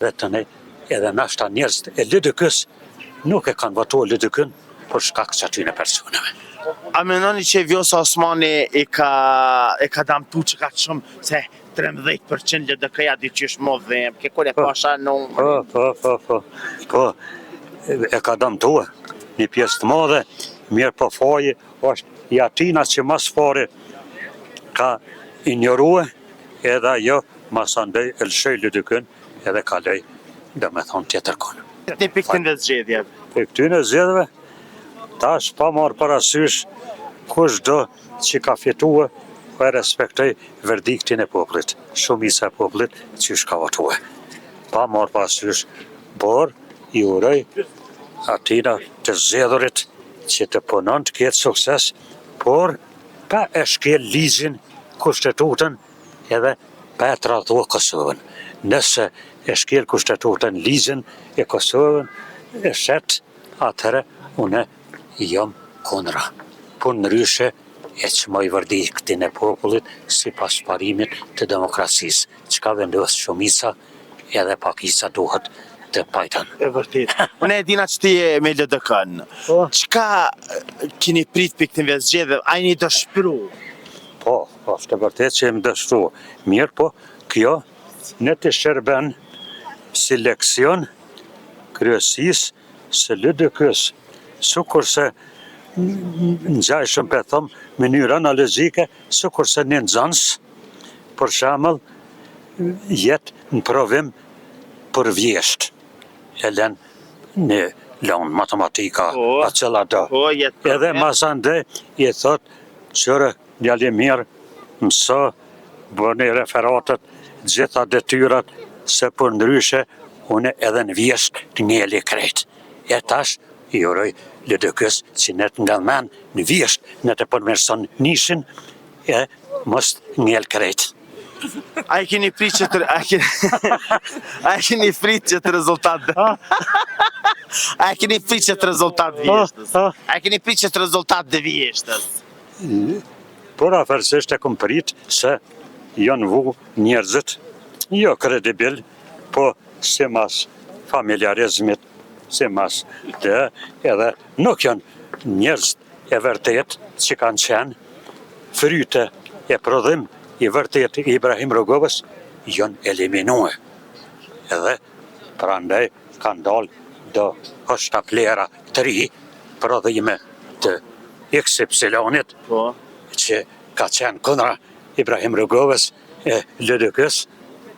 Dhe të ne, edhe nashta njerëzit e LDK-s nuk e kanë votuar LDK-n për shkak të atyre personave. A menoni që Vjosa Osmani e ka damtu që ka shumë se 13% LDK-ja diqysh më dhem, ke kore pasha në... Po, e ka damtua një pjesë të madhe, mirë po faji është i atina që mas fare ka ignorue edhe ajo mas andej e lëshoj LDK-n edhe ka lej dhe me thonë tjetër konë. Në piktin dhe zgjedhjeve? Për këtyne zgjedhjeve, tash pa marë parasysh kush do që ka fitue, po e respektoj verdiktin e popullit, shumica e popullit që shka votue. Pa marë parasysh, por i uroj atina të zgjedhurit që të punon të ketë sukses, por pa e shkel ligjin, kushtetutën edhe pa e tradhua Kosovën. Nëse e shkel kushtetutën ligjin e Kosovën, e shet, atëre une jam kundra. Po ndryshe e që më i verdiktin e popullit si pas parimit të demokracisë, që ka vendos shumica edhe pakisa duhet të pajton. E vërtet. Unë e dina që ti e me LDK-n. Qka kini prit për këtë zgjedhjeve, a i një dëshpru? Po, është e vërtet që e më dëshpru. Mirë po, kjo në të shërben si leksion kryesisë së LDK-s, sukurse në gjajshëm për thëmë mënyrë analizike, sukurse një nxënës, për shemëll, jetë në provim për vjesht. E len në lanë matematika, a cëla do. Edhe masande i thot, qërë djali mirë, mëso, bëni referatet, gjitha detyrat, se për ndryshe, une edhe në vjesht të njeli krejt. E tash, i uroj LDK-s që në të ndëllmen në vjesht, në të përmirëson nishin, e mos njel krejt. A i keni prit që të... A i keni prit që të rezultat... A i keni prit që të rezultat vjeshtës? A i keni prit që të rezultat dhe vjeshtës? Por afërsisht e kom prit se janë vu njerëzit, jo kredibil, po si mas familjarizmit, si mas dhe edhe nuk janë njerëz e vërtet që kanë qenë fryte e prodhim i vërtet i Ibrahim Rugovës janë eliminue. Edhe prandaj kanë dalë do hoshtaplera të ri prodhime të XY-nit që ka qenë kundra Ibrahim Rugovës e LDK-s,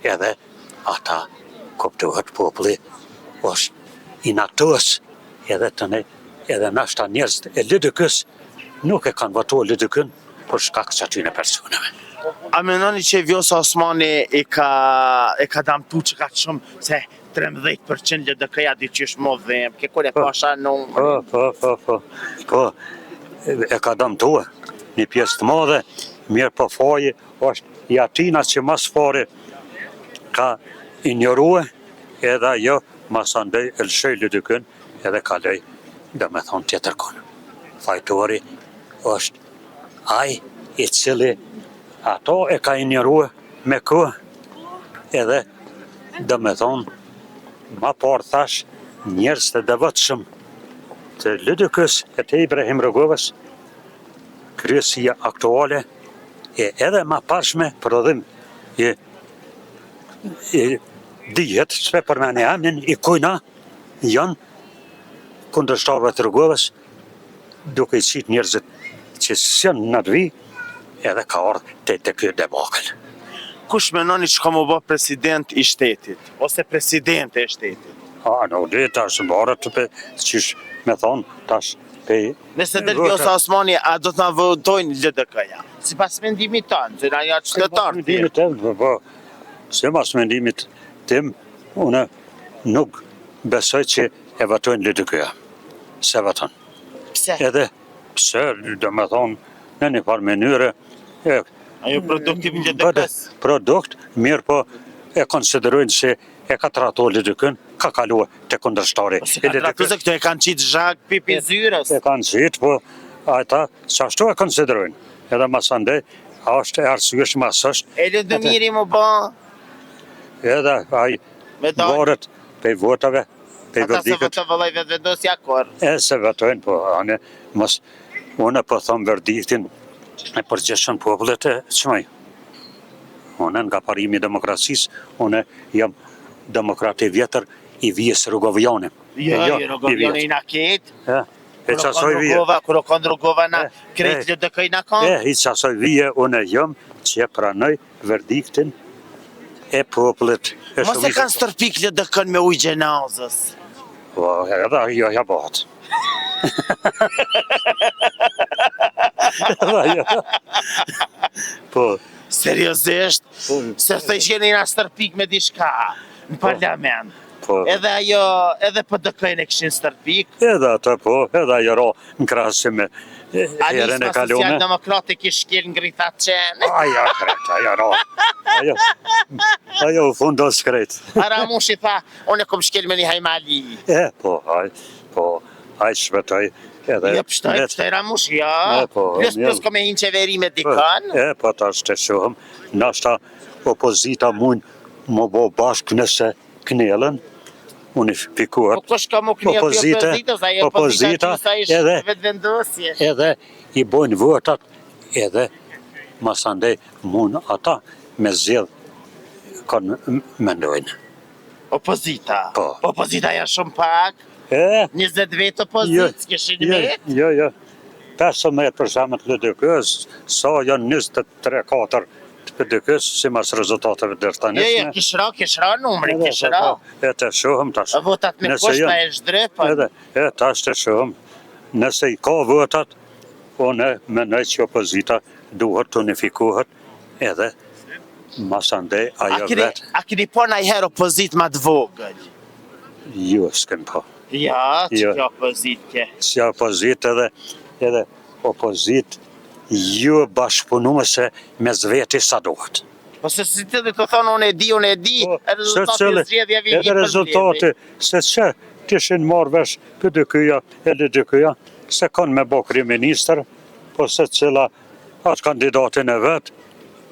edhe ata kuptohet populli është inaktuës edhe të ne, edhe nashta njerëzit e LDK-s nuk e kanë votuar LDK-n për shkak të atyre personave. A menoni që Vjosa Osmani e ka damtu që ka shumë se 13% LDK-ja diqysh më dhem, ke kore pasha në... Po, e ka damtua një pjesë të madhe, mirë po faji është i atina që mas fare ka ignorue edhe ajo mas andej e lëshoj LDK-n edhe ka lej dhe me thonë tjetër konë. Fajtori është aj i cili ato e ka ignorue me kë edhe dhe me thonë ma parë thash njerëz të devotshëm të LDK-s e të Ibrahim Rugovës, kryesia aktuale e edhe ma pashme prodhim i dijet, sve për me në emnin, i kujna janë kundërshtarëve të Rugovës, duke i qitë njerëzit që s'janë në të vi, edhe ka ardhë të kjo debakël. Kush menoni që ka më bë president i shtetit, ose presidente e shtetit? Nuk di, tash më barët të qish me thonë, tash pe... Nëse del Vjosa Osmani, a do të na votojnë LDK-ja? Si pas mendimit tonë, që na ja qytetarë. Si pas mendimit tim, unë nuk besoj që e votojnë LDK-ja. Se voton. Pse? Edhe pse, do me thonë, në një farë mënyre... Ajo produkti i LDK-s? Produkt, mirë po e konsiderojnë se e ka tratu LDK-n, ka kaluë të kundërshtari. Se ka tratu se këto e kanë qitë zhak pipi zyrës? E kanë qitë, po ata qashtu e konsiderojnë. Edhe masandej, është e arsyeshme asështë. E Lëndëmiri më ba? Edhe aj Me dalë. varet pe votave, pe Ata se verdikët. votë vëllaj vetë vendosja kur. E se votojnë, po anë mos unë po thom verdiktin e përgjithshëm popullit e çmoj. Unë nga parimi i demokracisë, unë jam demokrat i vjetër i vijës Rrugovjane. Jo, Rrugovjane i na ketë. E qasoj vije. Kuro kanë Rrugova na krejt LDK i na kanë. I qasoj vije, unë jam që pranoj verdiktin e popullit. Mos e kanë stërpik LDK me ujë gjenazës. Po, edhe jo ja bëhet. Po, Seriozisht, se thë isheni na stërpik me diçka në parlament. po. Edhe ajo, edhe PDK-n e kishin stërpik. Edhe ato po, edhe ajo ro në krahasim me herën e Anisma kalume. Socialdemokrate kish shkel ngrita qenë. Aja kret, aja ro. Ajo u fundos kret. Aramushi tha, unë e kom shkel me një hajmali. Po, aj shpëtoj. Edhe Jo, pështoj Ramushi, ja. po, Plus kom e hinë qeveri me dikën. Po ta është të shohëm, nashta opozita mund më bo bashkë nëse knelën, unifikuar. Po kush ka më kënjë opozita, sa e opozita sa ishë vetë vendosje. Edhe i bojnë votat, edhe masandej mund ata me zjedh kanë mendojnë. Opozita? Po. Opozita janë shumë pak? 20 vetë opozitë, kishin me? Jo. 15 për shemet LDK-s, sa janë 23-4 të PDK-s, si mas rezultateve dërtaneshme. Jo, kishra numri, kishra. E të shohëm tash. Votat me koshta e shdrepën. E tash të shohëm. Nëse i ka votat, unë menoj që opozita duhet të unifikohet edhe masandej ajo vetë. A keni po na i herë opozit ma të vogël? Jo, s'ken po. Ja, që kjo opozit ke? Si opozit edhe opozit jo bashkëpunuese me zveti sa duhet. Po se si të dhe të thonë unë e di, e rezultati e zgjedhjeve i edhe rezultati, se që tishin marrë vesh PDK-ja e LDK-ja, se kanë me bo kryeministër, po se cila atë kandidatin e vetë,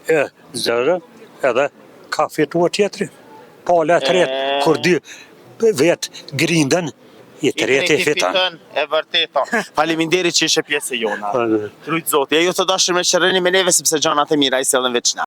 e zërë, edhe ka fituar tjetri. Pala e tretë, kur dy vetë grinden, i treti fiton. E vërteta. Faleminderit që ishe pjesë e jona. Trujt zoti. E ju të dashur me qërëni me neve, sepse gjanat e mira i selen veçna.